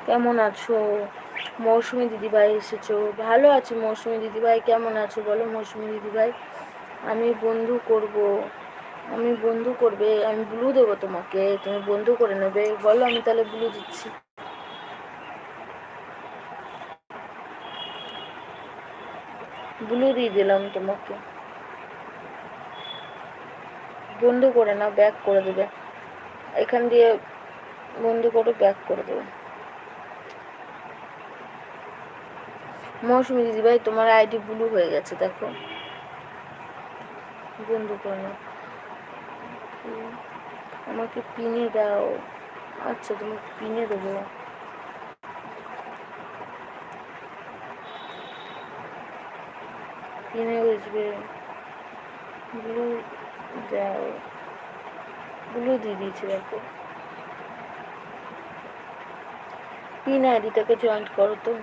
কেমন আছো? মৌসুমি দিদিভাই এসেছো? ভালো আছি মৌসুমি দিদিভাই, কেমন আছো বলো মৌসুমি দিদিভাই? আমি বন্ধু করব, আমি বন্ধু করবে, আমি ব্লু দেবো তোমাকে, তুমি বন্ধু করে নেবে বলো, আমি তাহলে ব্লু দিচ্ছি। ব্লু দিয়ে দিলাম তোমাকে, বন্ধু করে না, ব্যাক করে দেবে এখান দিয়ে, বন্ধু করে ব্যাক করে দেবে। মৌসুমি দিদিভাই তোমার আইডি ব্লু হয়ে গেছে, দেখো, বন্ধু করে নাও। আমাকে পিনে দাও। আচ্ছা তোমাকে পিনে দেবো। পিনে বসবে, ব্লু দাও, ব্লু দিয়ে দিয়েছি দেখো। পিন আইডিটাকে জয়েন্ট করো তো।